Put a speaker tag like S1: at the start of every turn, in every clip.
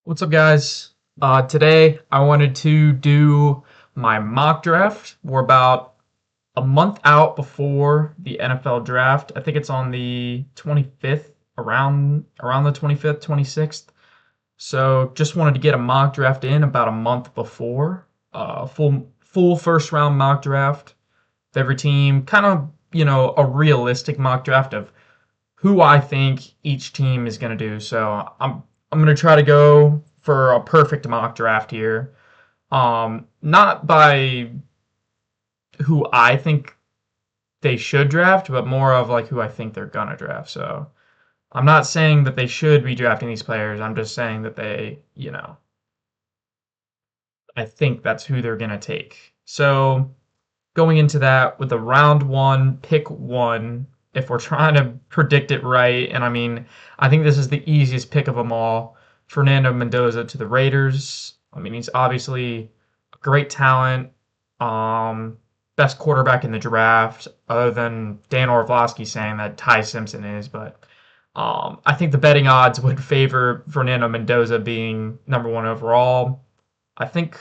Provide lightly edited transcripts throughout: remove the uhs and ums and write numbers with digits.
S1: What's up, guys? Today I wanted to do my mock draft. We're about a month out before the NFL draft. I think it's on the 25th, around the 25th, 26th. So just wanted to get a mock draft in about a month before. Full first round mock draft of every team, kind of a realistic mock draft of who I think each team is going to do. So I'm going to try to go for a perfect mock draft here. Not by who I think they should draft, but more of like who I think they're gonna draft. So I'm not saying that they should be drafting these players. I'm just saying that I think that's who they're gonna take. So going into that with a round one, pick one, if we're trying to predict it right, and I think this is the easiest pick of them all. Fernando Mendoza to the Raiders. I mean, he's obviously a great talent, best quarterback in the draft, other than Dan Orlovsky saying that Ty Simpson is. But I think the betting odds would favor Fernando Mendoza being number one overall. I think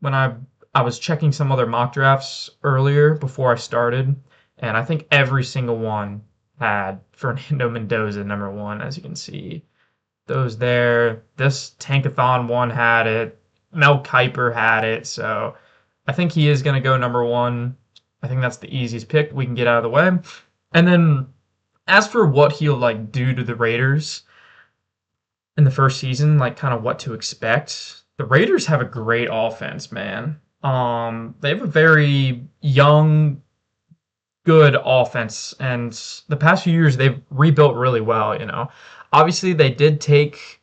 S1: when I was checking some other mock drafts earlier before I started, and I think every single one had Fernando Mendoza number one, as you can see. Those there. This Tankathon one had it. Mel Kiper had it. So I think he is going to go number one. I think that's the easiest pick we can get out of the way. And then as for what he'll do to the Raiders in the first season, like kind of what to expect. The Raiders have a great offense, man. They have a very young, good offense, and the past few years they've rebuilt really well. Obviously, they did take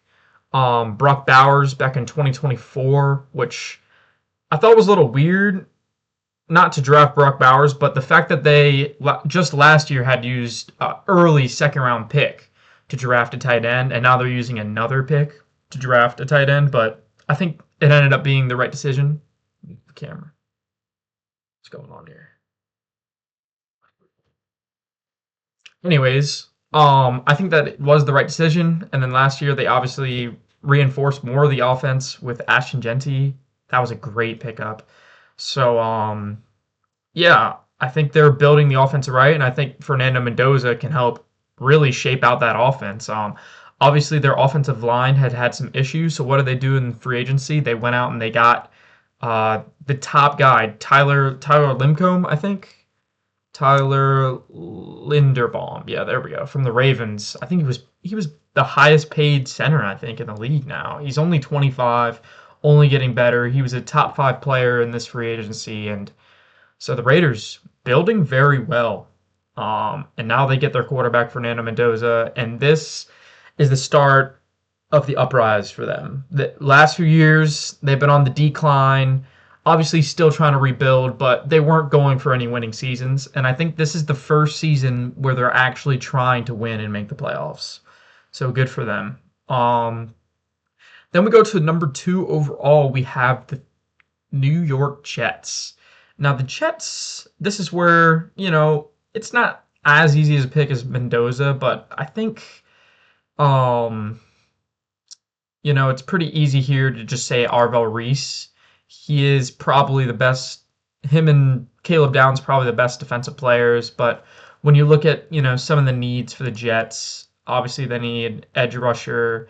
S1: Brock Bowers back in 2024, which I thought was a little weird not to draft Brock Bowers, but the fact that they just last year had used early second round pick to draft a tight end, and now they're using another pick to draft a tight end. But I think it ended up being the right decision. The camera. What's going on here? Anyways, I think that it was the right decision. And then last year they obviously reinforced more of the offense with Ashton Genty. That was a great pickup. So yeah, I think they're building the offense right, and I think Fernando Mendoza can help really shape out that offense. Obviously their offensive line had some issues. So what did they do in free agency? They went out and they got the top guy, Tyler Limcomb, I think. Tyler Linderbaum. Yeah, there we go. From the Ravens. I think he was the highest paid center, I think, in the league now. He's only 25, only getting better. He was a top 5 player in this free agency, and so the Raiders building very well. And now they get their quarterback Fernando Mendoza, and this is the start of the uprise for them. The last few years they've been on the decline. Obviously still trying to rebuild, but they weren't going for any winning seasons. And I think this is the first season where they're actually trying to win and make the playoffs. So good for them. Then we go to number 2 overall. We have the New York Jets. Now the Jets, this is where, it's not as easy as a pick as Mendoza, but I think, it's pretty easy here to just say Arvell Reese. He is probably the best. Him and Caleb Downs probably the best defensive players. But when you look at some of the needs for the Jets, obviously they need edge rusher.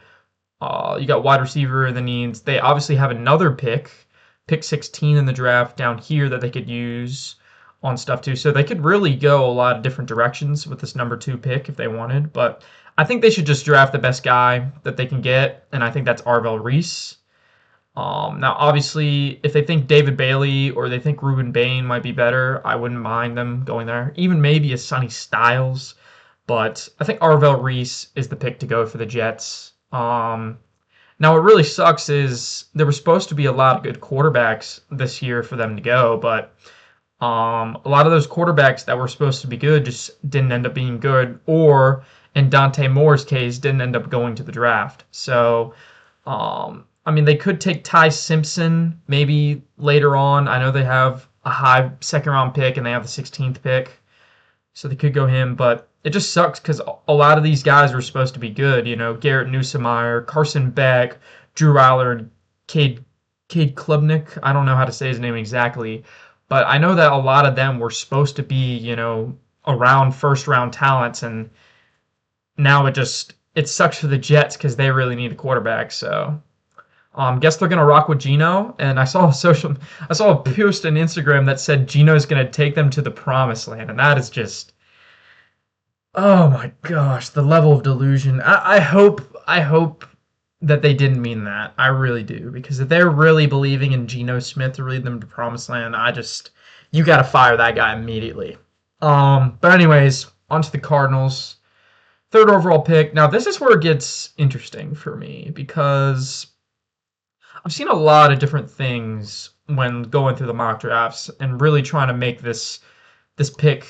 S1: You got wide receiver in the needs. They obviously have another pick 16 in the draft down here that they could use on stuff too. So they could really go a lot of different directions with this number 2 pick if they wanted. But I think they should just draft the best guy that they can get, and I think that's Arvell Reese. Now, obviously, if they think David Bailey or they think Ruben Bain might be better, I wouldn't mind them going there. Even maybe a Sonny Styles. But I think Arvell Reese is the pick to go for the Jets. Now, what really sucks is there were supposed to be a lot of good quarterbacks this year for them to go, but a lot of those quarterbacks that were supposed to be good just didn't end up being good, or in Dante Moore's case, didn't end up going to the draft. So, they could take Ty Simpson maybe later on. I know they have a high second-round pick and they have the 16th pick, so they could go him. But it just sucks because a lot of these guys were supposed to be good. Garrett Nussmeier, Carson Beck, Drew Aller and Cade Klubnik. I don't know how to say his name exactly, but I know that a lot of them were supposed to be, around first round talents, and now it sucks for the Jets because they really need a quarterback. So guess they're gonna rock with Geno. And I saw a post on Instagram that said Geno's gonna take them to the promised land, and that is just, oh my gosh, the level of delusion. I hope that they didn't mean that. I really do, because if they're really believing in Geno Smith to lead them to promised land, you got to fire that guy immediately. But anyways, on to the Cardinals. Third overall pick. Now this is where it gets interesting for me because I've seen a lot of different things when going through the mock drafts and really trying to make this pick,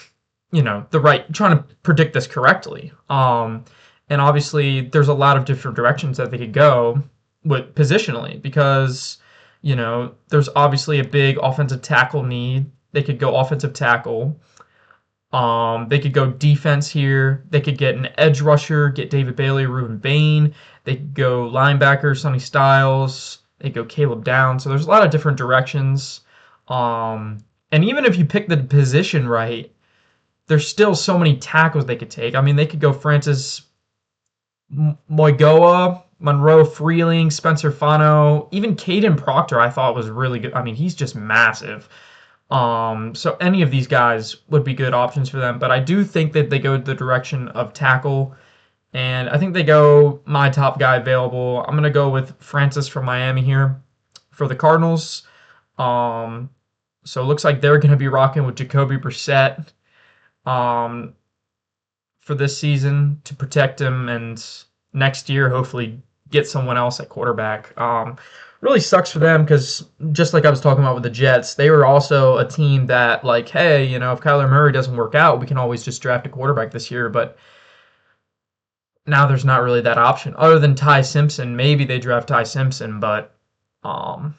S1: trying to predict this correctly. And obviously there's a lot of different directions that they could go with positionally because, there's obviously a big offensive tackle need. They could go offensive tackle. They could go defense here. They could get an edge rusher, get David Bailey, Reuben Bain. They could go linebacker, Sonny Styles. They could go Caleb Downs. So there's a lot of different directions. And even if you pick the position right, there's still so many tackles they could take. I mean, they could go Francis Moigoa, Monroe Freeling, Spencer Fano, even Caden Proctor I thought was really good. I mean, he's just massive. So any of these guys would be good options for them, but I do think that they go the direction of tackle, and I think they go my top guy available. I'm going to go with Francis from Miami here for the Cardinals. So it looks like they're going to be rocking with Jacoby Brissett um, for this season to protect him, and next year hopefully get someone else at quarterback. Really sucks for them because just like I was talking about with the Jets, they were also a team that like, hey, if Kyler Murray doesn't work out, we can always just draft a quarterback this year. But now there's not really that option other than Ty Simpson. Maybe they draft Ty Simpson, but I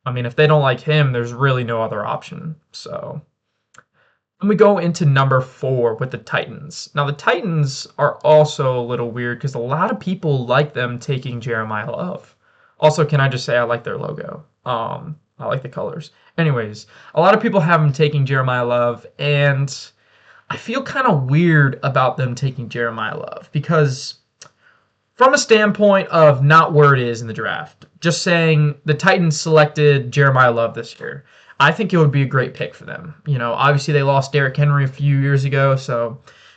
S1: mean, if they don't like him, there's really no other option. So then we go into number 4 with the Titans. Now the Titans are also a little weird because a lot of people like them taking Jeremiah Love. Also, can I just say I like their logo? I like the colors. Anyways, a lot of people have them taking Jeremiah Love, and I feel kind of weird about them taking Jeremiah Love because from a standpoint of not where it is in the draft, just saying the Titans selected Jeremiah Love this year, I think it would be a great pick for them. Obviously they lost Derrick Henry a few years ago,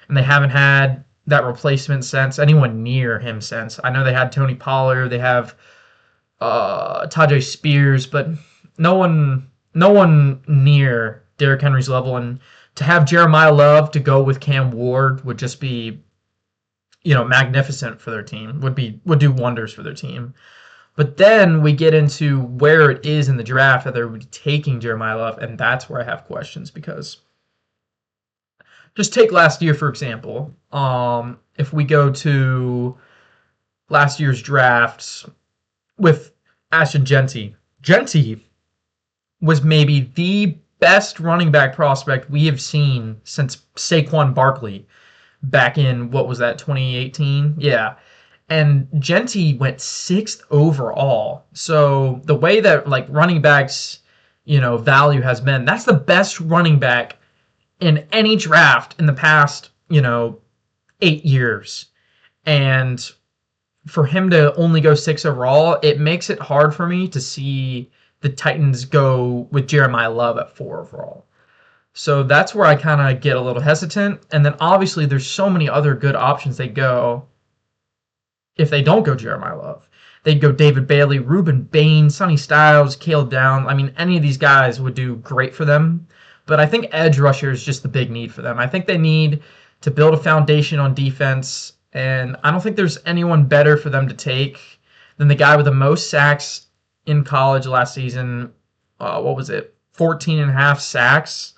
S1: and they haven't had that replacement since, anyone near him since. I know they had Tony Pollard, they have Tajay Spears, but no one near Derrick Henry's level. And to have Jeremiah Love to go with Cam Ward would just be, magnificent for their team. Would do wonders for their team. But then we get into where it is in the draft that they're taking Jeremiah Love, and that's where I have questions because just take last year for example. If we go to last year's drafts with Ashton Genty. Genty was maybe the best running back prospect we have seen since Saquon Barkley back in, what was that, 2018? Yeah. And Genty went 6th overall. So the way that running backs, value has been, that's the best running back in any draft in the past, 8 years. And for him to only go 6th overall, it makes it hard for me to see the Titans go with Jeremiah Love at 4 overall. So that's where I kind of get a little hesitant. And then obviously there's so many other good options they go if they don't go Jeremiah Love. They'd go David Bailey, Reuben Bain, Sonny Styles, Caleb Downs. I mean, any of these guys would do great for them. But I think edge rusher is just the big need for them. I think they need to build a foundation on defense. And I don't think there's anyone better for them to take than the guy with the most sacks in college last season. What was it? 14 and a half sacks.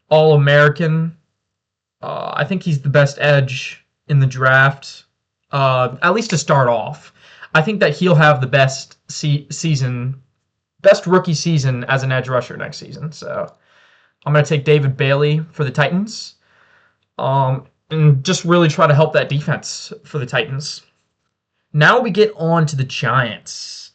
S1: All-American. I think he's the best edge in the draft, at least to start off. I think that he'll have the best best rookie season as an edge rusher next season. So I'm going to take David Bailey for the Titans. And just really try to help that defense for the Titans. Now we get on to the Giants.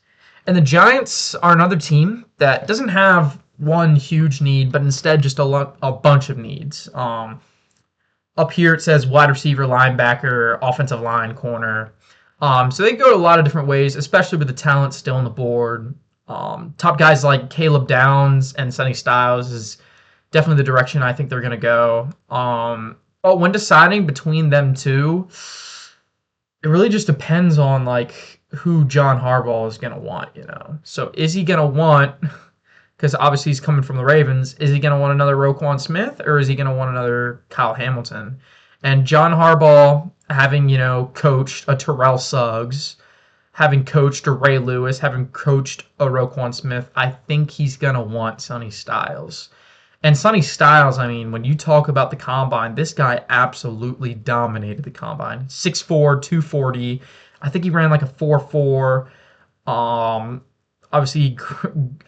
S1: And the Giants are another team that doesn't have one huge need, but instead just a bunch of needs. Up here it says wide receiver, linebacker, offensive line, corner. So they go a lot of different ways, especially with the talent still on the board. Top guys like Caleb Downs and Sonny Styles is definitely the direction I think they're going to go. But when deciding between them two, it really just depends on like who John Harbaugh is going to want, you know. So is he going to want, because obviously he's coming from the Ravens, is he going to want another Roquan Smith or is he going to want another Kyle Hamilton? And John Harbaugh, having, you know, coached a Terrell Suggs, having coached a Ray Lewis, having coached a Roquan Smith, I think he's going to want Sonny Styles. And Sonny Styles, I mean, when you talk about the combine, this guy absolutely dominated the combine. 6'4", 240. I think he ran like a 4.4. Obviously,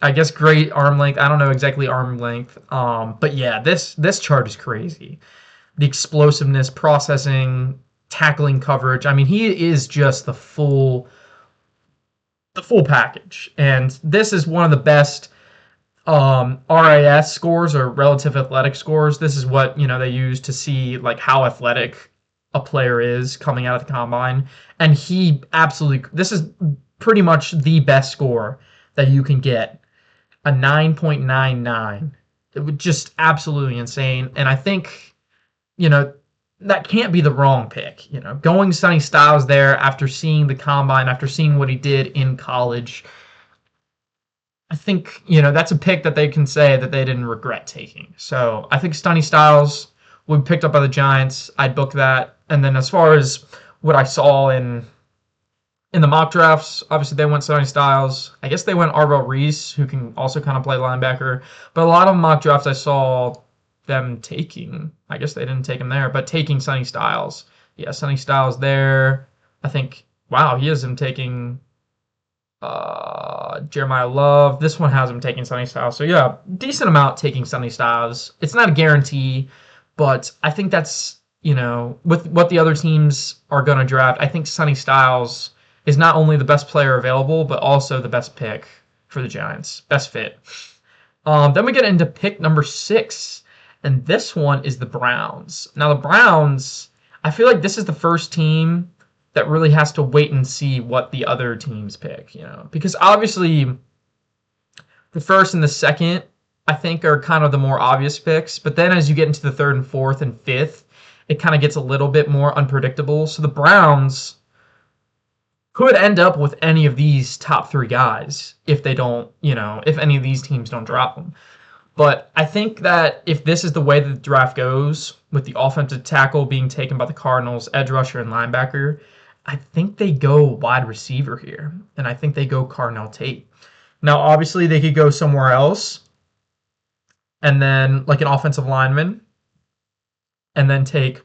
S1: I guess great arm length. I don't know exactly arm length. But yeah, this chart is crazy. The explosiveness, processing, tackling coverage. I mean, he is just the full package. And this is one of the best RAS scores, or relative athletic scores. This is what, you know, they use to see like how athletic a player is coming out of the combine. And he absolutely, this is pretty much the best score that you can get. A 9.99. It was just absolutely insane. And I think, you know, that can't be the wrong pick. You know, going Sonny Styles there after seeing the combine, after seeing what he did in college, I think, you know, that's a pick that they can say that they didn't regret taking. So I think Stunny Styles would be picked up by the Giants. I'd book that. And then as far as what I saw in the mock drafts, obviously they went Stunny Styles. I guess they went Arvell Reese, who can also kind of play linebacker. But a lot of mock drafts I saw them taking, I guess they didn't take him there, but taking Sonny Styles. Yeah, Sonny Styles there. I think, wow, he has him taking Jeremiah Love. This one has him taking Sonny Styles. So yeah, decent amount taking Sonny Styles. It's not a guarantee, but I think that's, you know, with what the other teams are going to draft, I think Sonny Styles is not only the best player available, but also the best pick for the Giants. Best fit. Then we get into pick number 6, and this one is the Browns. Now the Browns, I feel like this is the first team that really has to wait and see what the other teams pick, you know, because obviously the first and the second, I think, are kind of the more obvious picks, but then as you get into the third and fourth and fifth, it kind of gets a little bit more unpredictable. So the Browns could end up with any of these top 3 guys if they don't, you know, if any of these teams don't drop them. But I think that if this is the way that the draft goes, with the offensive tackle being taken by the Cardinals, edge rusher, and linebacker, I think they go wide receiver here. And I think they go Carnell Tate. Now, obviously, they could go somewhere else, and then like an offensive lineman, and then take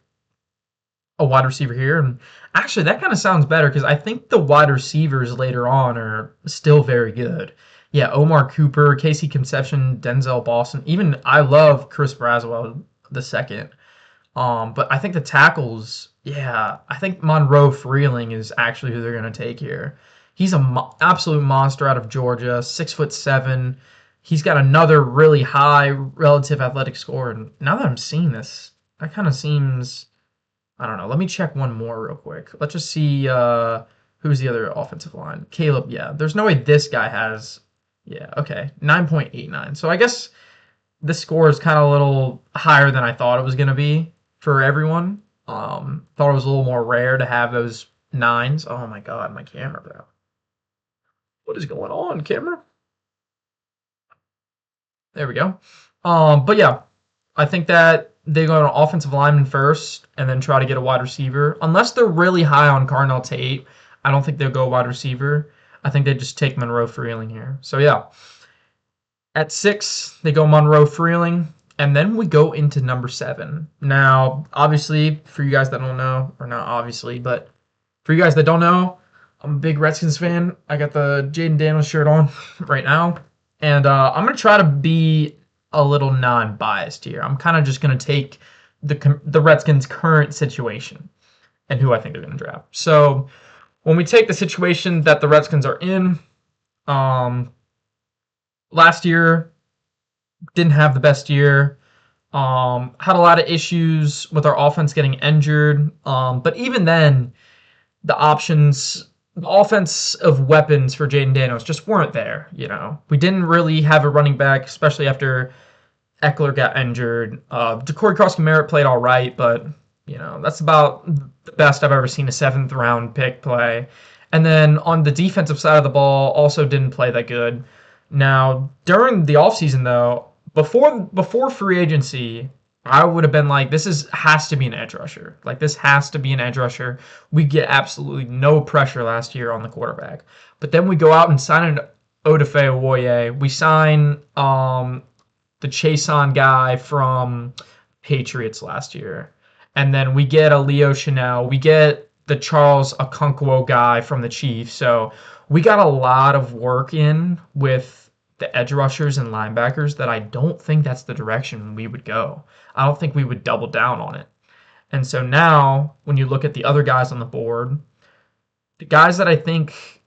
S1: a wide receiver here. And actually, that kind of sounds better because I think the wide receivers later on are still very good. Yeah, Omar Cooper, Casey Conception, Denzel Boston. Even I love Chris Braswell the second. But I think the tackles, yeah, I think Monroe Freeling is actually who they're going to take here. He's an absolute monster out of Georgia, 6'7". He's got another really high relative athletic score. And now that I'm seeing this, that kind of seems, I don't know. Let me check one more real quick. Let's just see who's the other offensive line. Caleb, yeah. There's no way this guy has, yeah, okay, 9.89. So I guess this score is kind of a little higher than I thought it was going to be for everyone. Thought it was a little more rare to have those 9s. Oh my god, my camera, bro. What is going on, camera? There we go. But yeah, I think that they go an offensive lineman first and then try to get a wide receiver. Unless they're really high on Carnell Tate, I don't think they'll go wide receiver. I think they just take Monroe Freeling here. So yeah, at 6, they go Monroe Freeling. And then we go into number 7. Now, obviously, for you guys that don't know, or not obviously, but for you guys that don't know, I'm a big Redskins fan. I got the Jaden Daniels shirt on right now. And I'm going to try to be a little non-biased here. I'm kind of just going to take the Redskins' current situation and who I think they're going to draft. So When we take the situation that the Redskins are in, um, last year didn't have the best year. Had a lot of issues with our offense getting injured. But even then, the options, the offensive weapons for Jaden Daniels just weren't there. We didn't really have a running back, especially after Eckler got injured. Corey Cross-Merritt played all right, but that's about the best I've ever seen a seventh round pick play. And then on the defensive side of the ball, also didn't play that good. Now during the offseason though, before free agency, I would have been like, this is has to be an edge rusher. Like this has to be an edge rusher. We get absolutely no pressure last year on the quarterback. But then we go out and sign an Odafe Owoye. We sign the Chason guy from Patriots last year. And then we get a Leo Chanel. We get the Charles Okonkwo guy from the Chiefs. So we got a lot of work in with the edge rushers and linebackers that I don't think that's the direction we would go. I don't think we would double down on it. And so now, when you look at the other guys on the board, the guys that I think,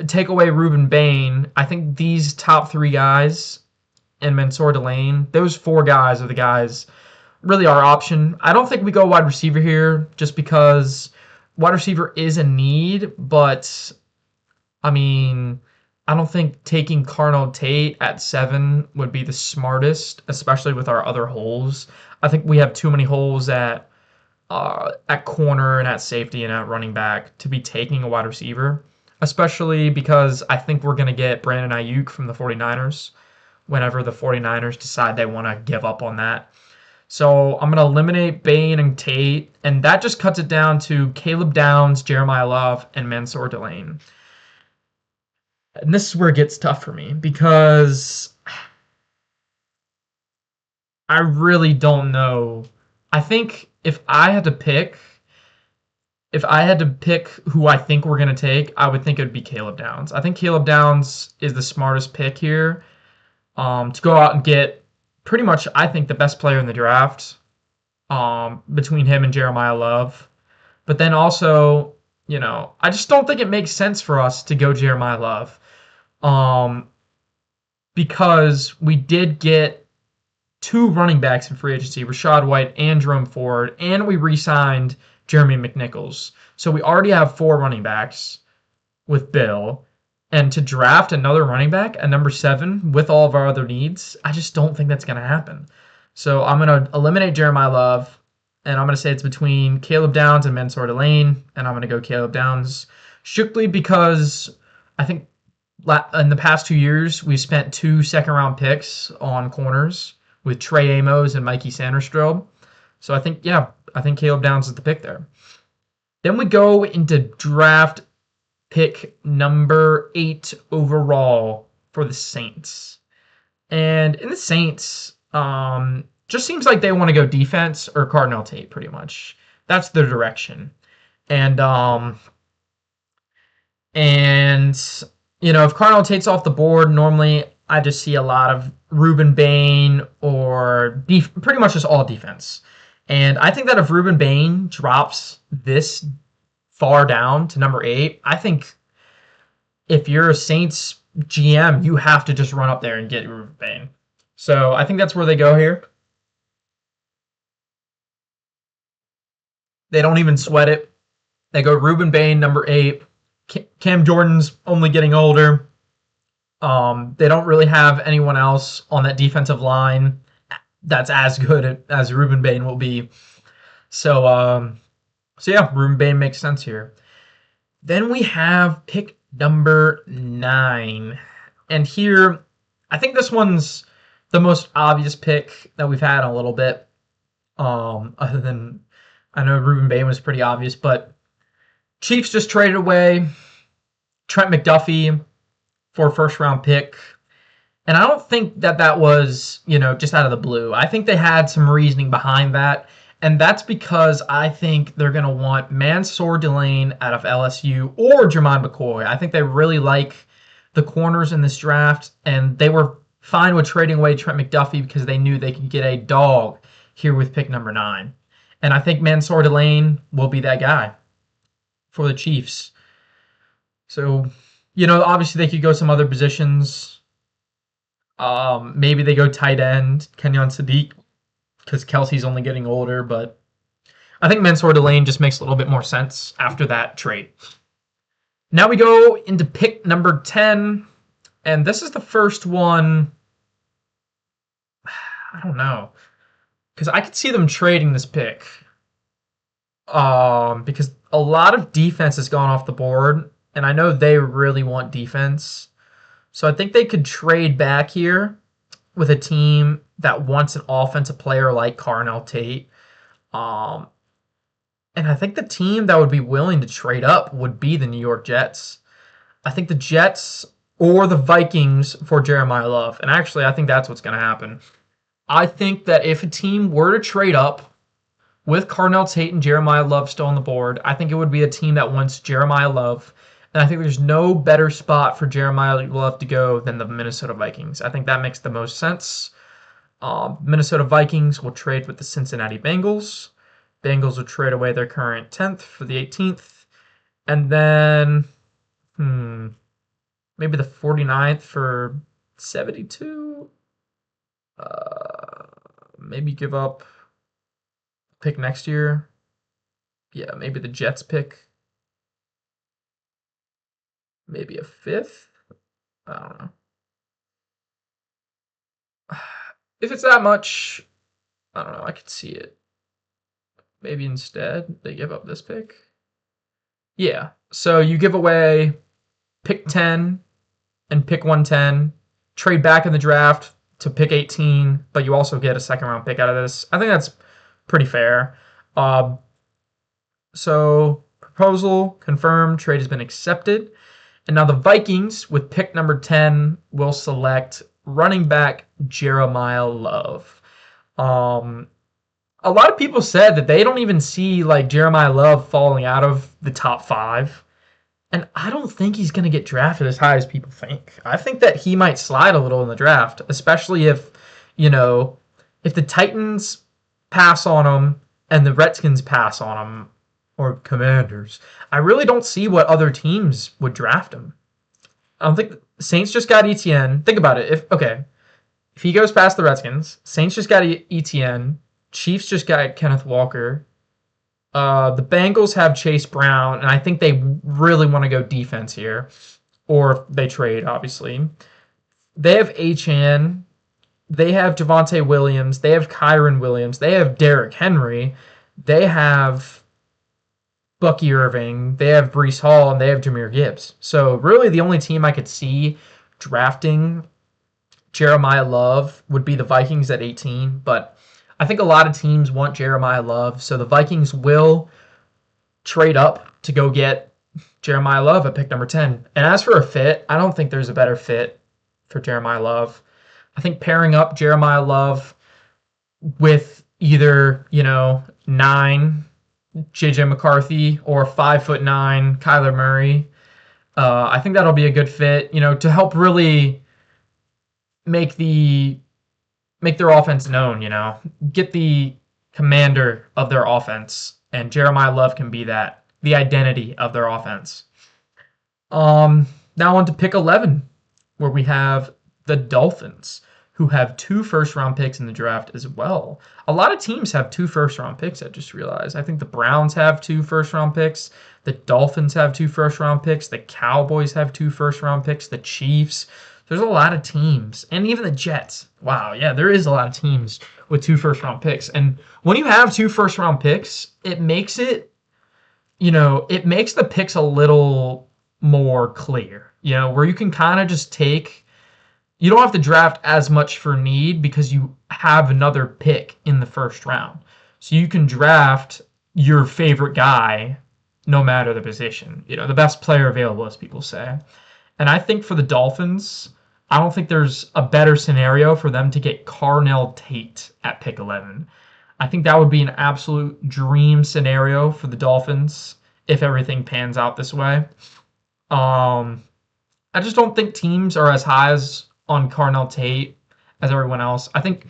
S1: take away Ruben Bain, I think these top three guys and Mansour Delane, those four guys are the guys really our option. I don't think we go wide receiver here just because wide receiver is a need, but I mean, I don't think taking Carnell Tate at 7 would be the smartest, especially with our other holes. I think we have too many holes at corner and at safety and at running back to be taking a wide receiver, especially because I think we're going to get Brandon Ayuk from the 49ers whenever the 49ers decide they want to give up on that. So I'm going to eliminate Bain and Tate, and that just cuts it down to Caleb Downs, Jeremiah Love, and Mansour Delane. And this is where it gets tough for me because I really don't know. I think if I had to pick who I think we're going to take, I would think it would be Caleb Downs. I think Caleb Downs is the smartest pick here. To go out and get pretty much, I think, the best player in the draft between him and Jeremiah Love. But then also, I just don't think it makes sense for us to go Jeremiah Love because we did get two running backs in free agency, Rachaad White and Jerome Ford, and we re-signed Jeremy McNichols. So we already have 4 running backs with Bill. And to draft another running back at number 7 with all of our other needs, I just don't think that's going to happen. So I'm going to eliminate Jeremiah Love, and I'm going to say it's between Caleb Downs and Mansour Delane, and I'm going to go Caleb Downs strictly because I think in the past 2 years, we've spent 2 second-round picks on corners with Trey Amos and Mikey Sanderstrom. So I think Caleb Downs is the pick there. Then we go into draft pick number 8 overall for the Saints. And in the Saints, just seems like they want to go defense or Carnell Tate pretty much. That's their direction. And if Carnell Tate's off the board, normally I just see a lot of Ruben Bain or pretty much just all defense. And I think that if Ruben Bain drops this far down to number 8, I think if you're a Saints GM, you have to just run up there and get Ruben Bain. So I think that's where they go here. They don't even sweat it. They go Ruben Bain, number 8. Cam Jordan's only getting older. They don't really have anyone else on that defensive line that's as good as Ruben Bain will be. So yeah, Ruben Bain makes sense here. Then we have pick number 9. And here, I think this one's the most obvious pick that we've had in a little bit. Other than, I know Ruben Bain was pretty obvious, but Chiefs just traded away Trent McDuffie for a first-round pick. And I don't think that was, just out of the blue. I think they had some reasoning behind that. And that's because I think they're going to want Mansour Delane out of LSU or Jermon McCoy. I think they really like the corners in this draft, and they were fine with trading away Trent McDuffie because they knew they could get a dog here with pick number 9. And I think Mansour Delane will be that guy for the Chiefs. So, obviously they could go some other positions. Maybe they go tight end, Kenyon Sadiq, because Kelsey's only getting older, but I think Mansour Delane just makes a little bit more sense after that trade. Now we go into pick number 10, and this is the first one. I don't know, because I could see them trading this pick. Because a lot of defense has gone off the board, and I know they really want defense. So I think they could trade back here with a team that wants an offensive player like Carnell Tate. Um, and I think the team that would be willing to trade up would be the New York Jets. I think the Jets or the Vikings for Jeremiah Love. And actually, I think that's what's going to happen. I think that if a team were to trade up with Carnell Tate and Jeremiah Love still on the board, I think it would be a team that wants Jeremiah Love. And I think there's no better spot for Jeremiah Love to go than the Minnesota Vikings. I think that makes the most sense. Minnesota Vikings will trade with the Cincinnati Bengals. Bengals will trade away their current 10th for the 18th. And then, maybe the 49th for 72. Maybe give up pick next year. Yeah, maybe the Jets pick. Maybe a 5th. I don't know. If it's that much, I don't know. I could see it. Maybe instead they give up this pick. Yeah. So you give away pick 10 and pick 110, trade back in the draft to pick 18, but you also get a second round pick out of this. I think that's pretty fair. So proposal confirmed, trade has been accepted. And now the Vikings, with pick number 10, will select running back Jeremiah Love. A lot of people said that they don't even see like Jeremiah Love falling out of the top 5. And I don't think he's going to get drafted as high as people think. I think that he might slide a little in the draft, especially if, if the Titans pass on him and the Redskins pass on him, or Commanders. I really don't see what other teams would draft him. I don't think the Saints just got ETN. Think about it. If he goes past the Redskins, Saints just got ETN, Chiefs just got Kenneth Walker. The Bengals have Chase Brown, and I think they really want to go defense here, or they trade, obviously. They have Achane. They have Javonte Williams. They have Kyron Williams. They have Derrick Henry. They have Bucky Irving. They have Breece Hall, and they have Jahmyr Gibbs. So really the only team I could see drafting Jeremiah Love would be the Vikings at 18, but I think a lot of teams want Jeremiah Love, so the Vikings will trade up to go get Jeremiah Love at pick number 10. And as for a fit, I don't think there's a better fit for Jeremiah Love. I think pairing up Jeremiah Love with either, 9 JJ McCarthy or 5'9" Kyler Murray, I think that'll be a good fit, to help really make their offense known, get the commander of their offense, and Jeremiah Love can be that, the identity of their offense. Now on to pick 11, where we have the Dolphins, who have 2 first-round picks in the draft as well. A lot of teams have 2 first-round picks, I just realized. I think the Browns have 2 first-round picks. The Dolphins have 2 first-round picks. The Cowboys have 2 first-round picks. The Chiefs. There's a lot of teams. And even the Jets. Wow, yeah, there is a lot of teams with 2 first-round picks. And when you have 2 first-round picks, it makes it, it makes the picks a little more clear, where you can kind of just take, you don't have to draft as much for need because you have another pick in the first round. So you can draft your favorite guy no matter the position, the best player available, as people say. And I think for the Dolphins, I don't think there's a better scenario for them to get Carnell Tate at pick 11. I think that would be an absolute dream scenario for the Dolphins if everything pans out this way. I just don't think teams are as high as on Carnell Tate as everyone else. I think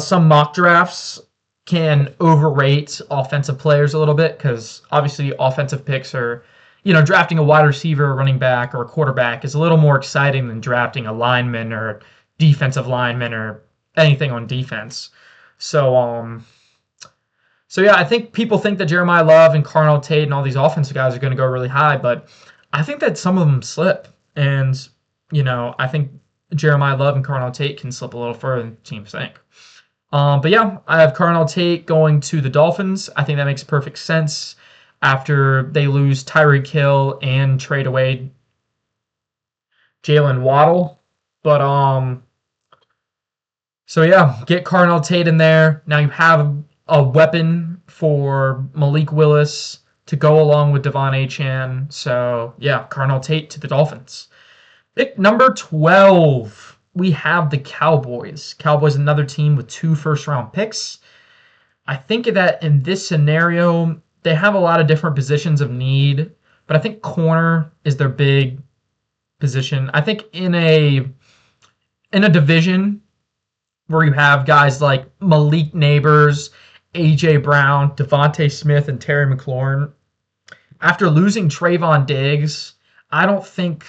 S1: some mock drafts can overrate offensive players a little bit because obviously offensive picks are, drafting a wide receiver, a running back, or a quarterback is a little more exciting than drafting a lineman or defensive lineman or anything on defense. So, so yeah, I think people think that Jeremiah Love and Carnell Tate and all these offensive guys are going to go really high, but I think that some of them slip. And, I think Jeremiah Love and Carnell Tate can slip a little further than teams think. But yeah, I have Carnell Tate going to the Dolphins. I think that makes perfect sense after they lose Tyreek Hill and trade away Jalen Waddle. But so yeah, get Carnell Tate in there. Now you have a weapon for Malik Willis to go along with Devon Achane. So yeah, Carnell Tate to the Dolphins. Pick number 12. We have the Cowboys. Cowboys, another team with 2 first-round picks. I think that in this scenario, they have a lot of different positions of need, but I think corner is their big position. I think in a division where you have guys like Malik Neighbors, A.J. Brown, Devontae Smith, and Terry McLaurin, after losing Trayvon Diggs, I don't think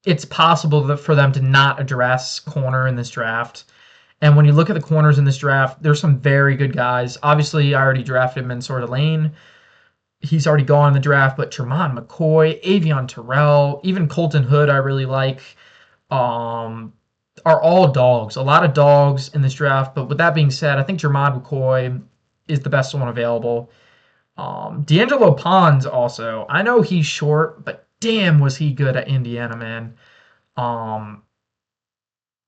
S1: it's possible for them to not address corner in this draft. And when you look at the corners in this draft, there's some very good guys. Obviously, I already drafted Mansour Lane. He's already gone in the draft, but Tremont McCoy, Avion Terrell, even Colton Hood I really like, are all dogs. A lot of dogs in this draft. But with that being said, I think Jermod McCoy is the best one available. D'Angelo Pons also. I know he's short, but damn was he good at Indiana, man.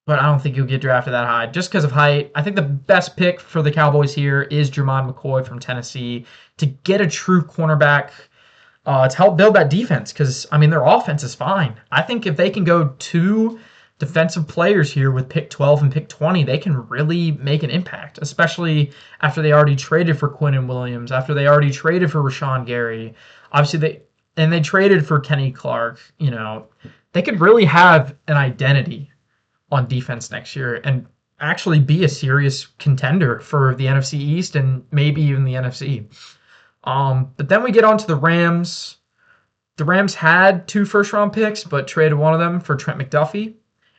S1: But I don't think he'll get drafted that high just because of height. I think the best pick for the Cowboys here is Jermod McCoy from Tennessee to get a true cornerback to help build that defense because, I mean, their offense is fine. I think if they can go 2 defensive players here with pick 12 and pick 20, they can really make an impact, especially after they already traded for Quinnen Williams, after they already traded for Rashawn Gary. Obviously, they traded for Kenny Clark. They could really have an identity on defense next year and actually be a serious contender for the NFC East and maybe even the NFC. But then we get on to the Rams. The Rams had 2 first-round picks, but traded one of them for Trent McDuffie.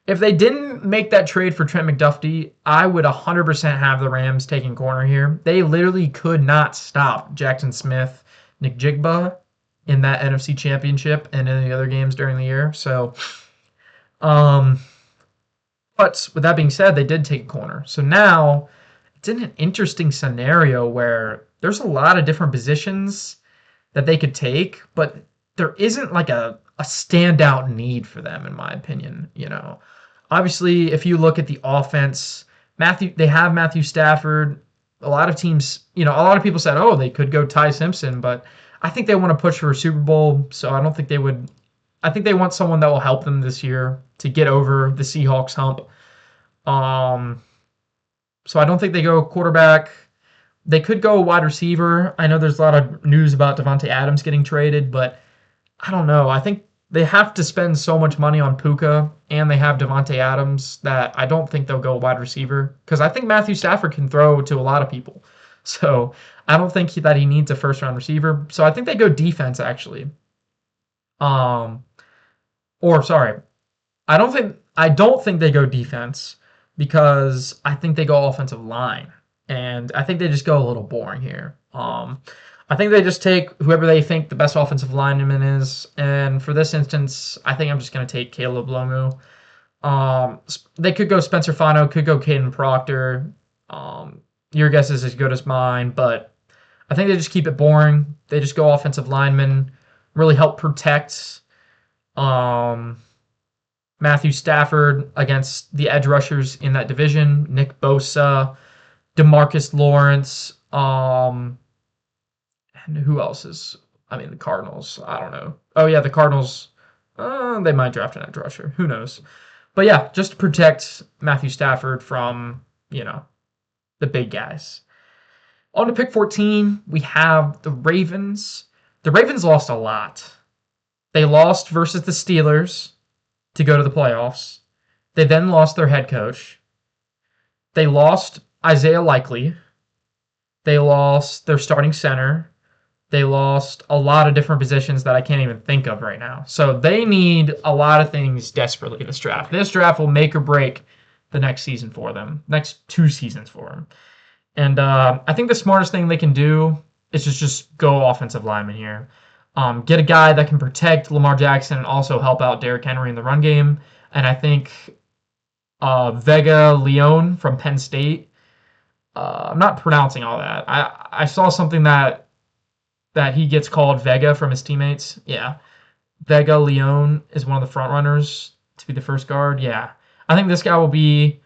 S1: If they didn't make that trade for Trent McDuffie, I would 100% have the Rams taking corner here. They literally could not stop Jackson Smith, Nick Jigba in that NFC Championship and in the other games during the year. So, but with that being said, they did take a corner. So now it's in an interesting scenario where there's a lot of different positions that they could take, but there isn't like a standout need for them, in my opinion. Obviously, if you look at the offense, they have Matthew Stafford. A lot of teams, a lot of people said, oh, they could go Ty Simpson, but I think they want to push for a Super Bowl, so I don't think they would. I think they want someone that will help them this year to get over the Seahawks hump. So I don't think they go quarterback. They could go wide receiver. I know there's a lot of news about Devontae Adams getting traded, but I don't know. I think they have to spend so much money on Puka, and they have Devontae Adams that I don't think they'll go wide receiver because I think Matthew Stafford can throw to a lot of people. So I don't think that he needs a first-round receiver. So I think they go defense, actually. Or sorry, I don't think they go defense because I think they go offensive line, and I think they just go a little boring here. I think they just take whoever they think the best offensive lineman is, and for this instance, I think I'm just going to take Caleb Lomu. They could go Spencer Fano, could go Caden Proctor. Your guess is as good as mine, but I think they just keep it boring. They just go offensive linemen, really help protect Matthew Stafford against the edge rushers in that division, Nick Bosa, DeMarcus Lawrence, and who else is? I mean, the Cardinals. I don't know. Oh yeah, the Cardinals. They might draft an edge rusher. Who knows? But yeah, just to protect Matthew Stafford from the big guys. On to pick 14, we have the Ravens. The Ravens lost a lot. They lost versus the Steelers to go to the playoffs. They then lost their head coach. They lost Isaiah Likely. They lost their starting center. They lost a lot of different positions that I can't even think of right now. So they need a lot of things desperately this draft. This draft will make or break the next season for them, next 2 seasons for them. And I think the smartest thing they can do is just go offensive lineman here. Get a guy that can protect Lamar Jackson and also help out Derrick Henry in the run game. And I think Vega Leone from Penn State. I'm not pronouncing all that. I saw something that he gets called Vega from his teammates. Yeah, Vega Leone is one of the front runners to be the first guard. Yeah, I think this guy will be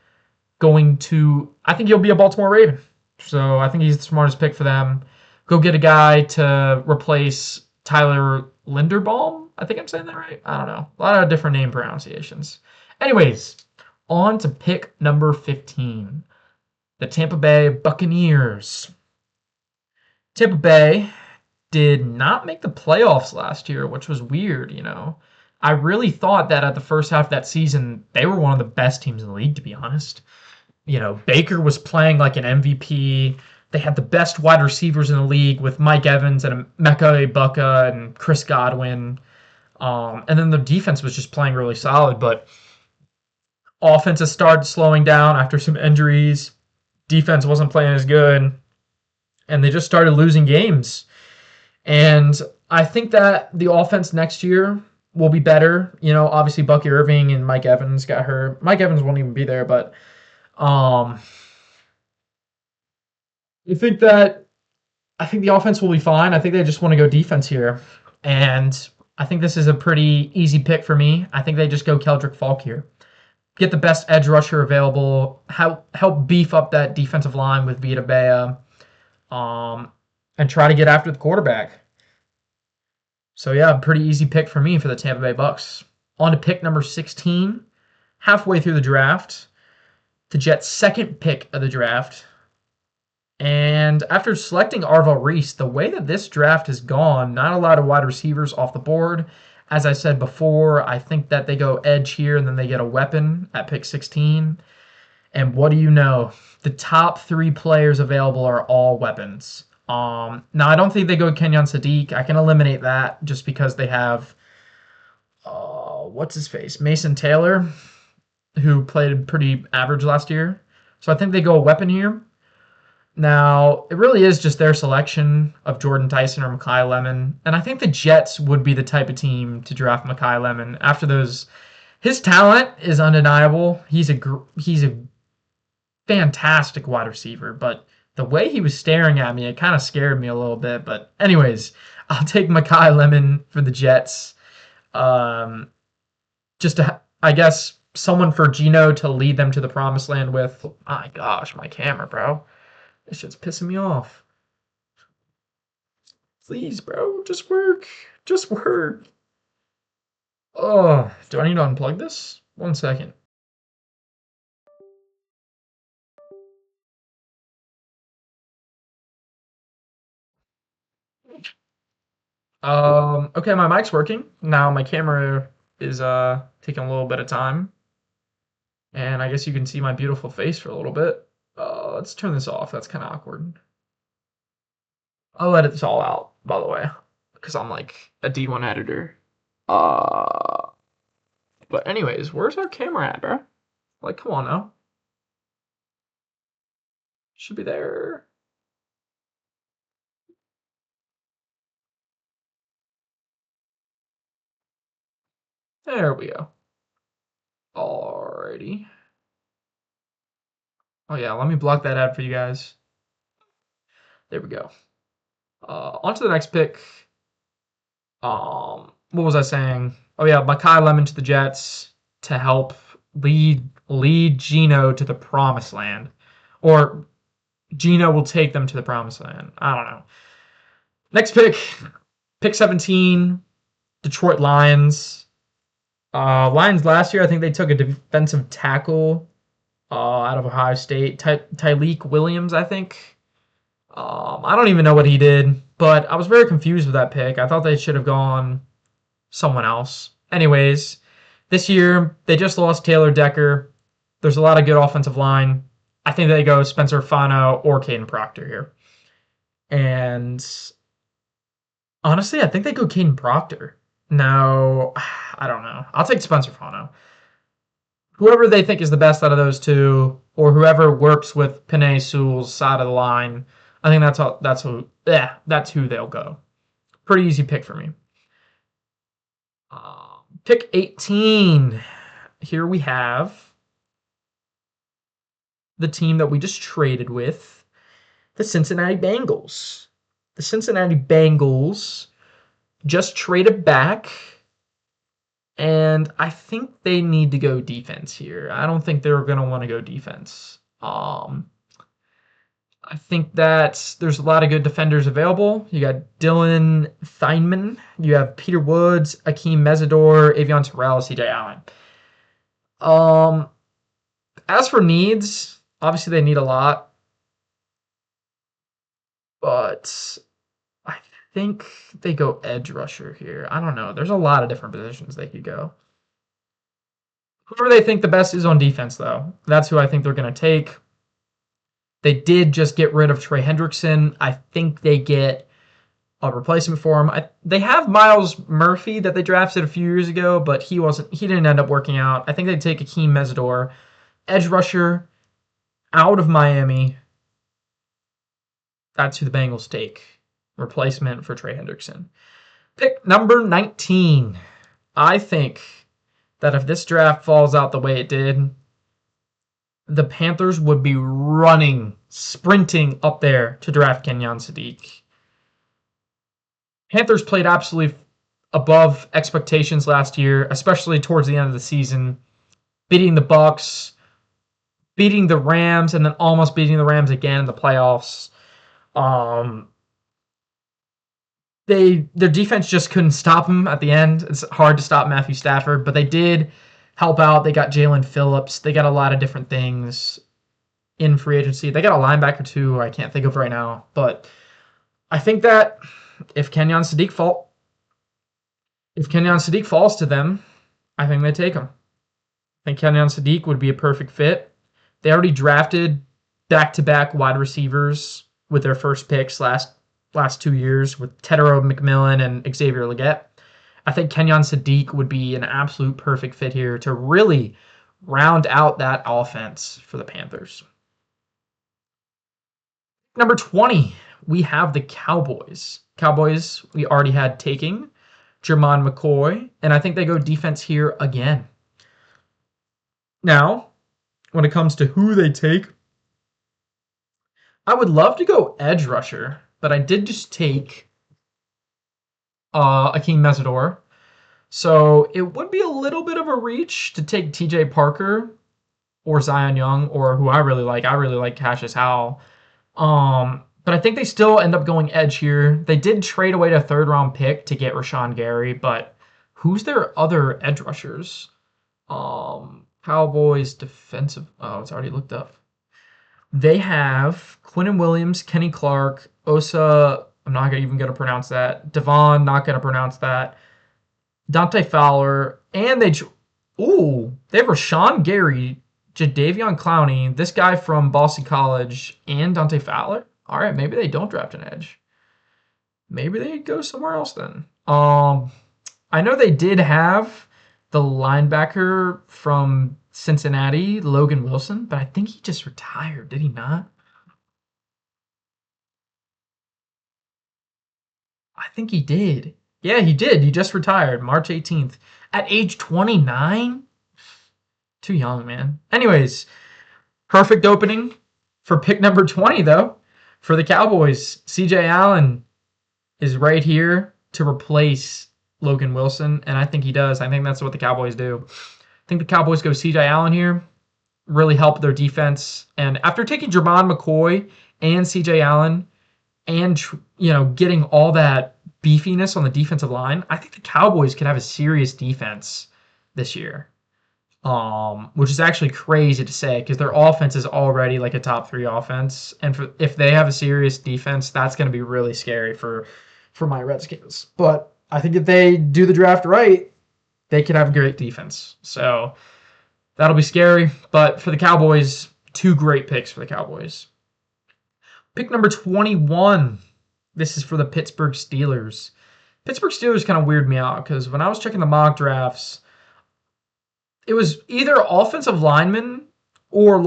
S1: going to. I think he'll be a Baltimore Raven. So I think he's the smartest pick for them. Go get a guy to replace Tyler Linderbaum. I think I'm saying that right. I don't know. A lot of different name pronunciations. Anyways, on to pick number 15. The Tampa Bay Buccaneers. Tampa Bay did not make the playoffs last year, which was weird, you know. I really thought that at the first half of that season, they were one of the best teams in the league, to be honest. You know, Baker was playing like an MVP. They had the best wide receivers in the league with Mike Evans and Mecca Ibaka and Chris Godwin. And then the defense was just playing really solid, but offense has started slowing down after some injuries. Defense wasn't playing as good, and they just started losing games. And I think that the offense next year will be better. You know, obviously Bucky Irving and Mike Evans got hurt. Mike Evans won't even be there, but I think that I think the offense will be fine. I think they just want to go defense here, and I think this is a pretty easy pick for me. I think they just go Keldrick Falk here. Get the best edge rusher available. Help beef up that defensive line with Vita Bea, and try to get after the quarterback. So yeah, pretty easy pick for me for the Tampa Bay Bucks. On to pick number 16, halfway through the draft. The Jets' second pick of the draft. And after selecting Arvell Reese, the way that this draft has gone, not a lot of wide receivers off the board. As I said before, I think that they go edge here and then they get a weapon at pick 16. And what do you know? The top 3 players available are all weapons. Now, I don't think they go Kenyon Sadiq. I can eliminate that just because they have, what's his face? Mason Taylor, who played pretty average last year. So I think they go a weapon here. Now, it really is just their selection of Jordan Tyson or Mekhi Lemon. And I think the Jets would be the type of team to draft Mekhi Lemon. After those, his talent is undeniable. He's a fantastic wide receiver, but the way he was staring at me, it kind of scared me a little bit. But anyways, I'll take Mekhi Lemon for the Jets. Just to, I guess, someone for Geno to lead them to the promised land with. My gosh, my camera, bro. This shit's pissing me off. Please, bro, just work. Just work. Oh, do I need to unplug this? 1 second. Okay, my mic's working. Now my camera is taking a little bit of time. And I guess you can see my beautiful face for a little bit. Let's turn this off. That's kind of awkward. I'll edit this all out, by the way, because I'm like a D1 editor. Uh, but anyways, where's our camera at, bro? Like, come on now. Should be there. There we go. Alrighty. Oh yeah, let me block that ad for you guys. There we go. On to the next pick. What was I saying? Oh yeah, Mekhi Lemon to the Jets to help lead Geno to the promised land, or Geno will take them to the promised land. I don't know. Next pick 17, Detroit Lions. Lions last year, I think they took a defensive tackle out of Ohio State, Tyleik Williams, I think. I don't even know what he did, but I was very confused with that pick. I thought they should have gone someone else. Anyways, this year they just lost Taylor Decker. There's a lot of good offensive line. I think they go Spencer Fano or Caden Proctor here. And Honestly, I think they go Caden Proctor. No, I don't know. I'll take Spencer Fano. Whoever they think is the best out of those two, or whoever works with Panay Sewell's side of the line, I think that's who they'll go. Pretty easy pick for me. Pick 18. Here we have the team that we just traded with, the Cincinnati Bengals. The Cincinnati Bengals just traded back, and I think they need to go defense here. I don't think they're going to want to go defense. I think that there's a lot of good defenders available. You got Dylan Theinman. You have Peter Woods, Akeem Mesidor, Avion Terrell, CJ Allen. As for needs, obviously they need a lot. But I think they go edge rusher here. I don't know. There's a lot of different positions they could go. Whoever they think the best is on defense, though, that's who I think they're going to take. They did just get rid of Trey Hendrickson. I think they get a replacement for him. They have Miles Murphy that they drafted a few years ago, but he didn't end up working out. I think they take Akeem Mesidor, edge rusher, out of Miami. That's who the Bengals take. Replacement for Trey Hendrickson. Pick number 19. I think that if this draft falls out the way it did, the Panthers would be sprinting up there to draft Kenyon Sadiq. Panthers played absolutely above expectations last year, especially towards the end of the season, beating the Bucks, beating the Rams, and then almost beating the Rams again in the playoffs. Their defense just couldn't stop them at the end. It's hard to stop Matthew Stafford, but they did help out. They got Jalen Phillips. They got a lot of different things in free agency. They got a linebacker too, I can't think of right now. But I think that if Kenyon Sadiq falls to them, I think they take him. I think Kenyon Sadiq would be a perfect fit. They already drafted back-to-back wide receivers with their first picks last 2 years with Tedero McMillan and Xavier Legette. I think Kenyon Sadiq would be an absolute perfect fit here to really round out that offense for the Panthers. Number 20, we have the Cowboys. Cowboys, we already had taking Jermon McCoy, and I think they go defense here again. Now, when it comes to who they take, I would love to go edge rusher, but I did just take Akeem Mesidor. So it would be a little bit of a reach to take TJ Parker or Zion Young, or who I really like. I really like Cassius Howell. But I think they still end up going edge here. They did trade away a third-round pick to get Rashawn Gary, but who's their other edge rushers? Cowboys defensive. Oh, it's already looked up. They have Quinnen Williams, Kenny Clark, Osa. I'm not even going to pronounce that. Devon, not going to pronounce that. Dante Fowler, and they have Rashawn Gary, Jadeveon Clowney, this guy from Boston College, and Dante Fowler. All right, maybe they don't draft an edge. Maybe they go somewhere else then. I know they did have the linebacker from Cincinnati, Logan Wilson, but I think he just retired. Did he not? I think he did. Yeah, he did. He just retired March 18th at age 29. Too young, man. Anyways, perfect opening for pick number 20, though, for the Cowboys. CJ Allen is right here to replace Logan Wilson, and I think he does. I think that's what the Cowboys do. I think the Cowboys go CJ Allen here, really help their defense. And after taking Jermon McCoy and CJ Allen and, getting all that beefiness on the defensive line, I think the Cowboys could have a serious defense this year. Which is actually crazy to say because their offense is already like a top 3 offense. And if they have a serious defense, that's going to be really scary for my Redskins. But I think if they do the draft right, they could have a great defense. So that'll be scary. But for the Cowboys, 2 great picks for the Cowboys. Pick number 21. This is for the Pittsburgh Steelers. Pittsburgh Steelers kind of weird me out because when I was checking the mock drafts, it was either offensive lineman or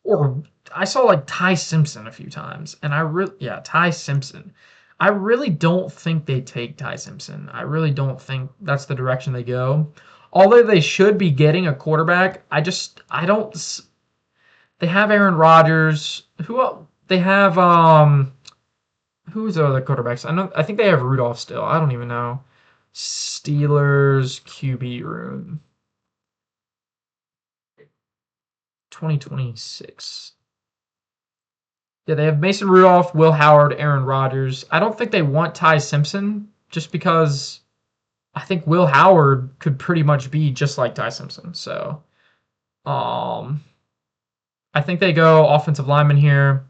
S1: or I saw like Ty Simpson a few times, and I really yeah Ty Simpson. I really don't think they take Ty Simpson. I really don't think that's the direction they go. Although they should be getting a quarterback, I don't. They have Aaron Rodgers. They have who's the other quarterbacks? I think they have Rudolph still. I don't even know. Steelers QB room 2026. Yeah, they have Mason Rudolph, Will Howard, Aaron Rodgers. I don't think they want Ty Simpson just because I think Will Howard could pretty much be just like Ty Simpson. So, um, I think they go offensive lineman here.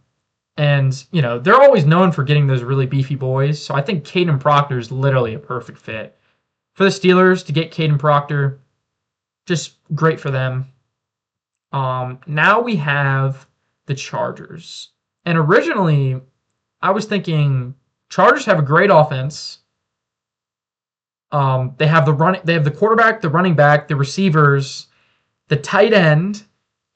S1: And, they're always known for getting those really beefy boys. So I think Caden Proctor is literally a perfect fit. For the Steelers to get Caden Proctor, just great for them. Now we have the Chargers. And originally, I was thinking Chargers have a great offense. They have the quarterback, the running back, the receivers, the tight end,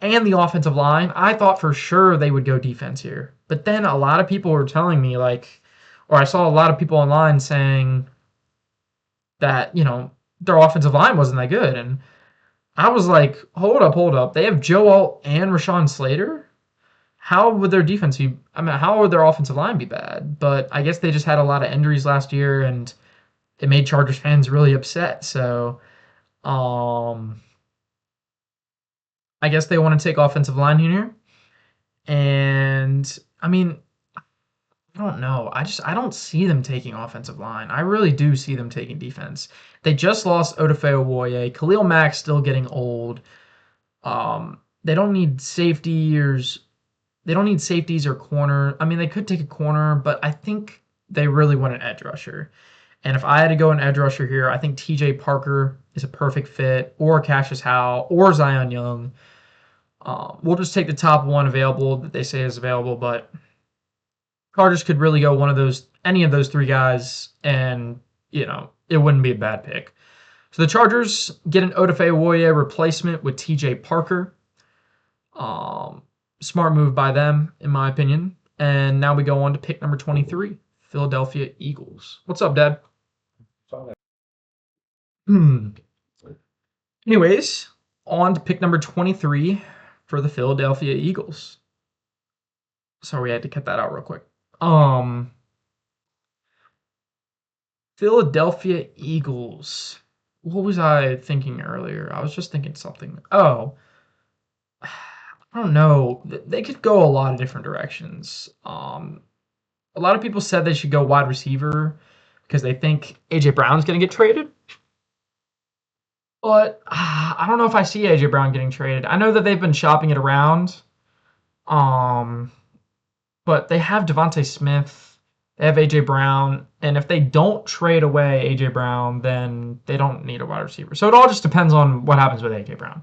S1: and the offensive line. I thought for sure they would go defense here. But then a lot of people were telling me or I saw a lot of people online saying that, their offensive line wasn't that good. And I was like, hold up. They have Joe Alt and Rashawn Slater? How would their defense be? I mean, how would their offensive line be bad? But I guess they just had a lot of injuries last year, and it made Chargers fans really upset. So, um, I guess they want to take offensive line here. And I mean, I don't know. I don't see them taking offensive line. I really do see them taking defense. They just lost Odafe Owoye. Khalil Mack's still getting old. They don't need safeties. They don't need safeties or corner. I mean, they could take a corner, but I think they really want an edge rusher. And if I had to go an edge rusher here, I think TJ Parker is a perfect fit, or Cassius Howe, or Zion Young. We'll just take the top one available that they say is available, but Chargers could really go any of those three guys, and it wouldn't be a bad pick. So the Chargers get an Odafe Owoye replacement with TJ Parker. Um, Smart move by them, in my opinion. And now we go on to pick number 23, Philadelphia Eagles. What's up, Dad? Hmm. Anyways, on to pick number 23 for the Philadelphia Eagles. Sorry, I had to cut that out real quick. Philadelphia Eagles. What was I thinking earlier? I was just thinking something. Oh, I don't know. They could go a lot of different directions. A lot of people said they should go wide receiver because they think AJ Brown's going to get traded. But I don't know if I see AJ Brown getting traded. I know that they've been shopping it around. Um, but they have Devontae Smith, they have AJ Brown, and if they don't trade away AJ Brown, then they don't need a wide receiver. So it all just depends on what happens with AJ Brown.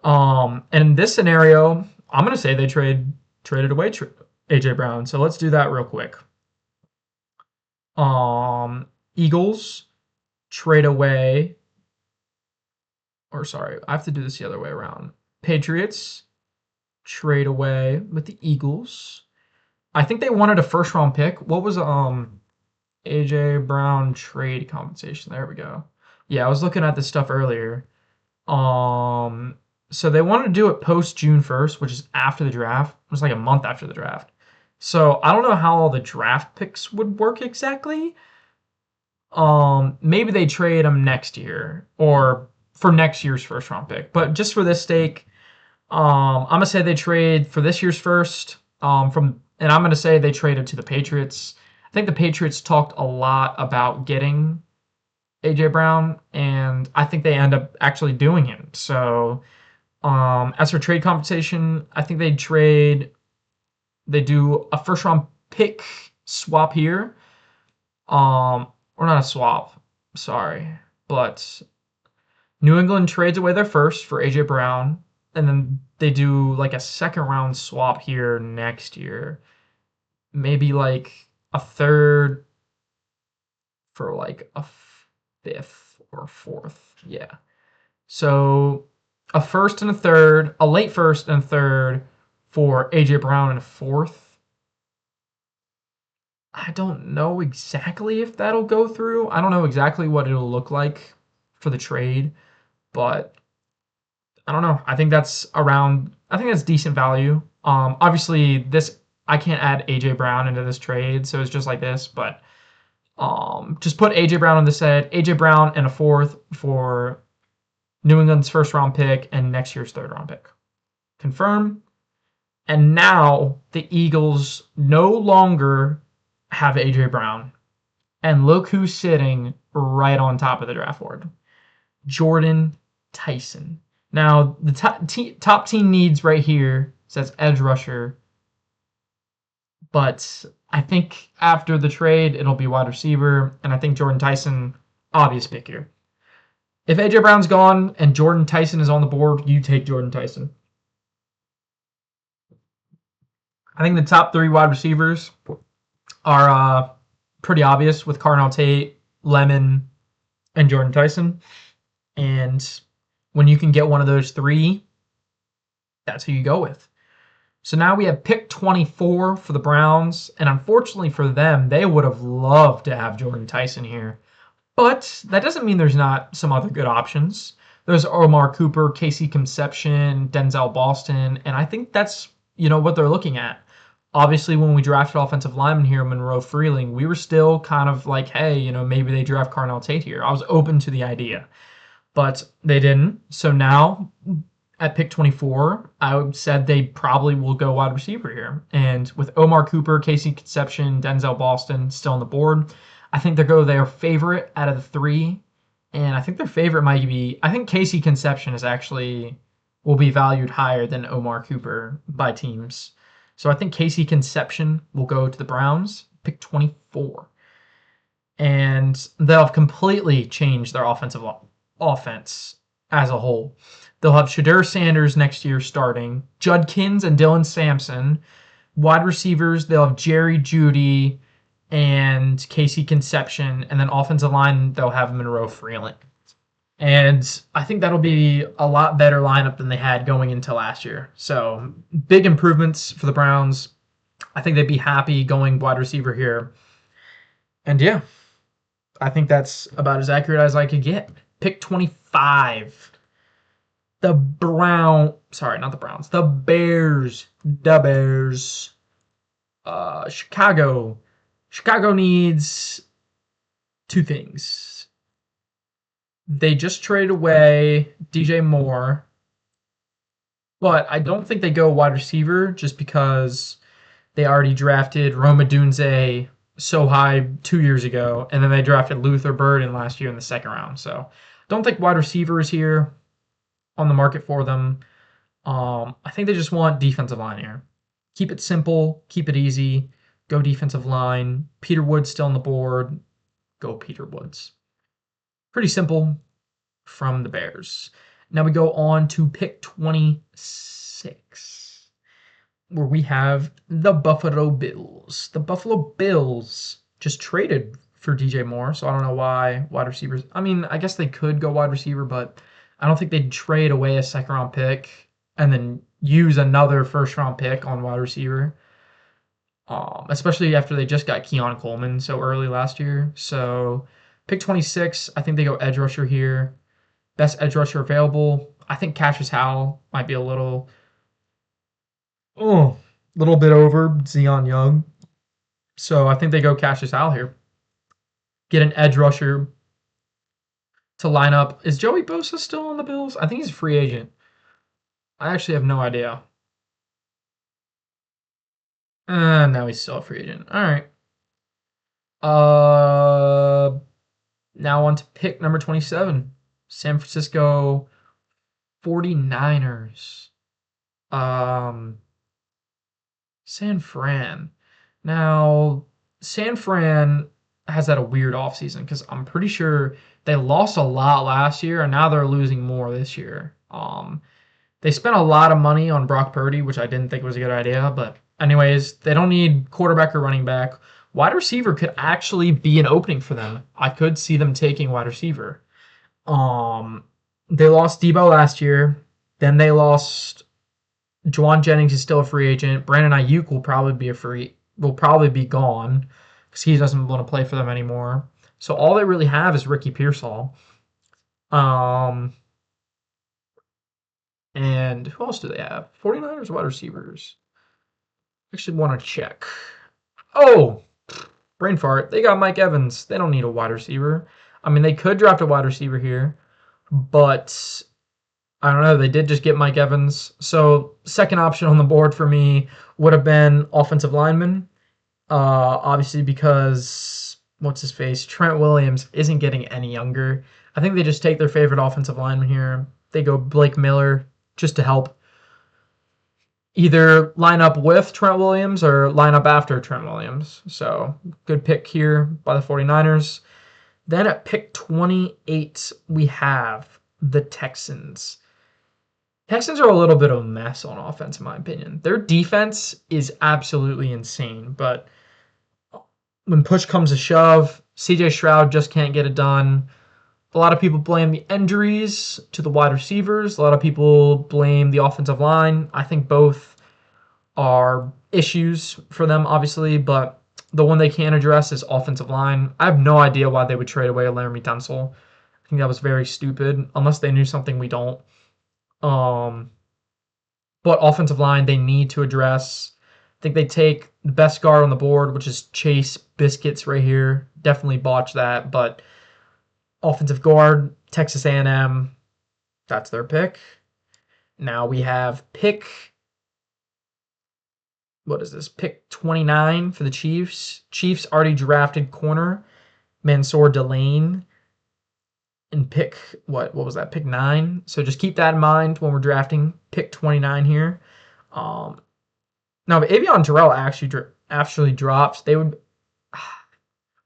S1: And in this scenario, I'm gonna say they traded away AJ Brown. So let's do that real quick. Eagles trade away, or sorry, I have to do this the other way around. Patriots trade away with the Eagles. I think they wanted a first round pick. What was AJ Brown trade compensation? There we go. Yeah, I was looking at this stuff earlier. So they wanted to do it post June 1st, which is after the draft. It was like a month after the draft. So I don't know how all the draft picks would work exactly. Maybe they trade them next year or for next year's first round pick. But just for this stake, I'm gonna say they trade for this year's first. And I'm gonna say they traded to the Patriots. I think the Patriots talked a lot about getting AJ Brown, and I think they end up actually doing it. So, as for trade compensation, I think they do a first round pick swap here. Or not a swap, sorry, but New England trades away their first for AJ Brown, and then they do like a second round swap here next year. Maybe like a third for like a fifth or fourth. Yeah. So a first and a third, a late first and a third for AJ Brown and a fourth. I don't know exactly if that'll go through. I don't know exactly what it'll look like for the trade, but I don't know. I think that's decent value. Obviously this I can't add AJ Brown into this trade, so it's just like this, but just put AJ Brown on the set, AJ Brown and a fourth for New England's first round pick and next year's third round pick. Confirm. And now the Eagles no longer have AJ Brown. And look who's sitting right on top of the draft board. Jordan Tyson. Now, the top team needs right here says edge rusher. But I think after the trade, it'll be wide receiver. And I think Jordan Tyson, obvious pick here. If AJ Brown's gone and Jordan Tyson is on the board, you take Jordan Tyson. I think the top three wide receivers are pretty obvious with Cardinal Tate, Lemon, and Jordan Tyson. And when you can get one of those three, that's who you go with. So now we have pick 24 for the Browns. And unfortunately for them, they would have loved to have Jordan Tyson here. But that doesn't mean there's not some other good options. There's Omar Cooper, Casey Conception, Denzel Boston, and I think that's, what they're looking at. Obviously, when we drafted offensive lineman here, Monroe Freeling, we were still kind of like, hey, maybe they draft Carnell Tate here. I was open to the idea, but they didn't. So now at pick 24, I said they probably will go wide receiver here. And with Omar Cooper, Casey Conception, Denzel Boston still on the board, I think they'll go their favorite out of the three. And I think their favorite might be, I think Casey Conception will be valued higher than Omar Cooper by teams. So I think Casey Conception will go to the Browns, pick 24. And they'll have completely changed their offense as a whole. They'll have Shadur Sanders next year starting, Judkins and Dylan Sampson. Wide receivers, they'll have Jerry Jeudy and Casey Conception. And then offensive line, they'll have Monroe Freeland. And I think that'll be a lot better lineup than they had going into last year. So big improvements for the Browns. I think they'd be happy going wide receiver here. And yeah, I think that's about as accurate as I could get. Pick 25. The Bears. Chicago. Chicago needs two things. They just traded away DJ Moore, but I don't think they go wide receiver just because they already drafted Rome Odunze so high 2 years ago, and then they drafted Luther Burden last year in the second round. So don't think wide receiver is here on the market for them. I think they just want defensive line here. Keep it simple, keep it easy, go defensive line. Peter Woods still on the board, go Peter Woods. Pretty simple from the Bears. Now we go on to pick 26, where we have the Buffalo Bills. The Buffalo Bills just traded for DJ Moore, so I don't know why wide receivers. I mean, I guess they could go wide receiver, but I don't think they'd trade away a second-round pick and then use another first-round pick on wide receiver. Especially after they just got Keon Coleman so early last year. So pick 26, I think they go edge rusher here. Best edge rusher available. I think Cassius Howell might be a little bit over Zion Young. So I think they go Cassius Howell here. Get an edge rusher to line up. Is Joey Bosa still on the Bills? I think he's a free agent. I actually have no idea. No, he's still a free agent. All right. Now on to pick number 27. San Francisco 49ers. San Fran. Now, San Fran has had a weird offseason because I'm pretty sure they lost a lot last year and now they're losing more this year. They spent a lot of money on Brock Purdy, which I didn't think was a good idea, but anyways, they don't need quarterback or running back. wide receiver could actually be an opening for them. I could see them taking wide receiver. Um, they lost Debo last year. Then they lost Juwan Jennings is still a free agent. Brandon Ayuk will probably be gone because he doesn't want to play for them anymore. So all they really have is Ricky Pearsall. Um, and who else do they have? 49ers wide receivers. Actually want to check. Oh, brain fart. They got Mike Evans. They don't need a wide receiver. I mean, they could draft a wide receiver here, but I don't know. They did just get Mike Evans. So second option on the board for me would have been offensive lineman. Obviously because what's his face? Trent Williams isn't getting any younger. I think they just take their favorite offensive lineman here. They go Blake Miller just to help either line up with Trent Williams or line up after Trent Williams. So good pick here by the 49ers. Then at pick 28, we have the Texans. Texans are a little bit of a mess on offense, in my opinion. Their defense is absolutely insane, but when push comes to shove, CJ Stroud just can't get it done. A lot of people blame the injuries to the wide receivers. A lot of people blame the offensive line. I think both are issues for them, obviously, but the one they can address is offensive line. I have no idea why they would trade away Laramie Tunsil. I think that was very stupid, unless they knew something we don't. Um, but offensive line, they need to address. I think they take the best guard on the board, which is Chase Biscuits right here. Definitely botch that, but offensive guard, Texas A&M, that's their pick. Now we have pick, what is this? Pick 29 for the Chiefs. Chiefs already drafted corner Mansour Delane and pick, what was that? Pick 9. So just keep that in mind when we're drafting pick 29 here. Now, if Avion Terrell actually drops, they would.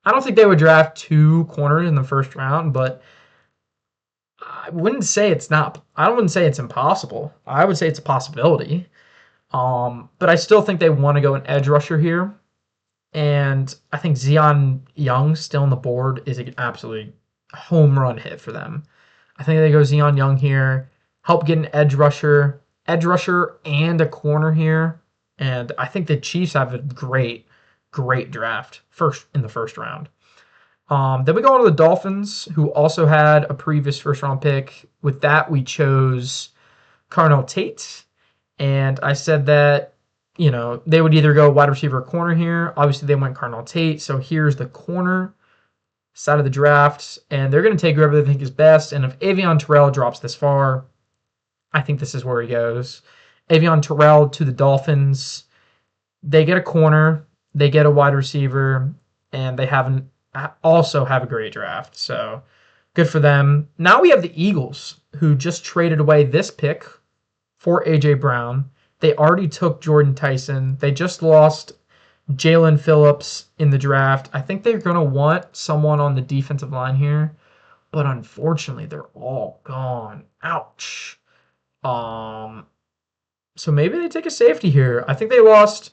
S1: I don't think they would draft 2 corners in the first round, but I wouldn't say it's not. I wouldn't say it's impossible. I would say it's a possibility. But I still think they want to go an edge rusher here, and I think Zion Young still on the board is an absolutely home run hit for them. I think they go Zion Young here, help get an edge rusher, and a corner here. And I think the Chiefs have a great draft in the first round. Then we go on to the Dolphins, who also had a previous first round pick. With that, we chose Carnell Tate. And I said that, they would either go wide receiver or corner here. Obviously, they went Carnell Tate. So here's the corner side of the draft. And they're going to take whoever they think is best. And if Avion Terrell drops this far, I think this is where he goes. Avion Terrell to the Dolphins. They get a corner, they get a wide receiver, and they also have a great draft. So good for them. Now we have the Eagles, who just traded away this pick for A.J. Brown. They already took Jordan Tyson. They just lost Jalen Phillips in the draft. I think they're going to want someone on the defensive line here, but unfortunately, they're all gone. Ouch. So maybe they take a safety here. I think they lost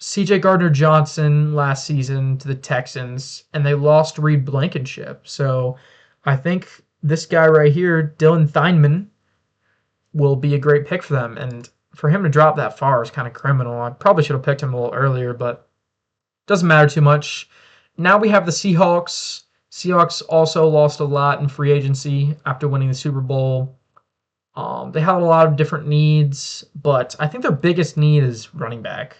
S1: C.J. Gardner-Johnson last season to the Texans, and they lost Reed Blankenship. So I think this guy right here, Dylan Theinman, will be a great pick for them. And for him to drop that far is kind of criminal. I probably should have picked him a little earlier, but doesn't matter too much. Now we have the Seahawks. Seahawks also lost a lot in free agency after winning the Super Bowl. They have a lot of different needs, but I think their biggest need is running back.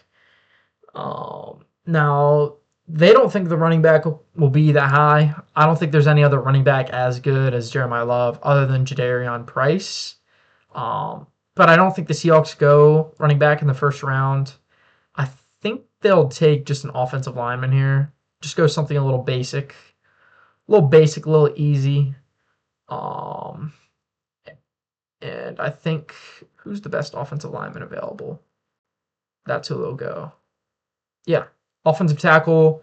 S1: Now, they don't think the running back will be that high. I don't think there's any other running back as good as Jeremiah Love other than Jadarian Price. But I don't think the Seahawks go running back in the first round. I think they'll take just an offensive lineman here. Just go something a little basic, a little easy. And I think, who's the best offensive lineman available? That's who they'll go. Yeah, offensive tackle.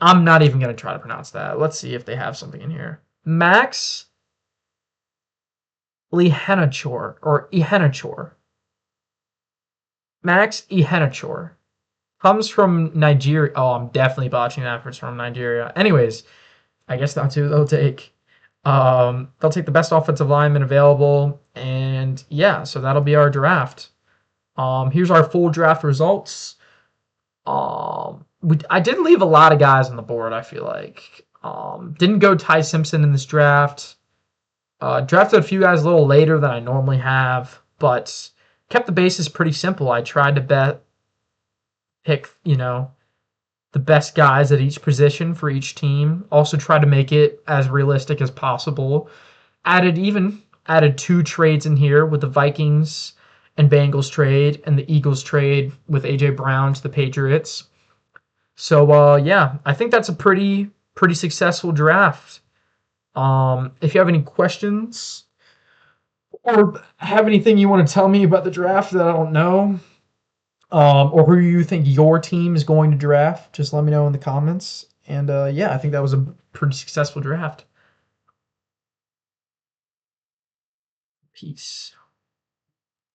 S1: I'm not even going to try to pronounce that. Let's see if they have something in here. Max Lihenachor, or Ihenachor. Max Ihenachor. Comes from Nigeria. Oh, I'm definitely botching that if it's from Nigeria. Anyways, I guess that's who they'll take. They'll take the best offensive lineman available, and yeah, so that'll be our draft. Here's our full draft results. I did leave a lot of guys on the board. I feel like didn't go Ty Simpson in this draft. Drafted a few guys a little later than I normally have, but kept the bases pretty simple. I tried to pick the best guys at each position for each team. Also try to make it as realistic as possible. Added two trades in here with the Vikings and Bengals trade and the Eagles trade with AJ Brown to the Patriots. So yeah, I think that's a pretty successful draft. If you have any questions or have anything you want to tell me about the draft that I don't know, or who you think your team is going to draft, just let me know in the comments. And yeah, I think that was a pretty successful draft. Peace.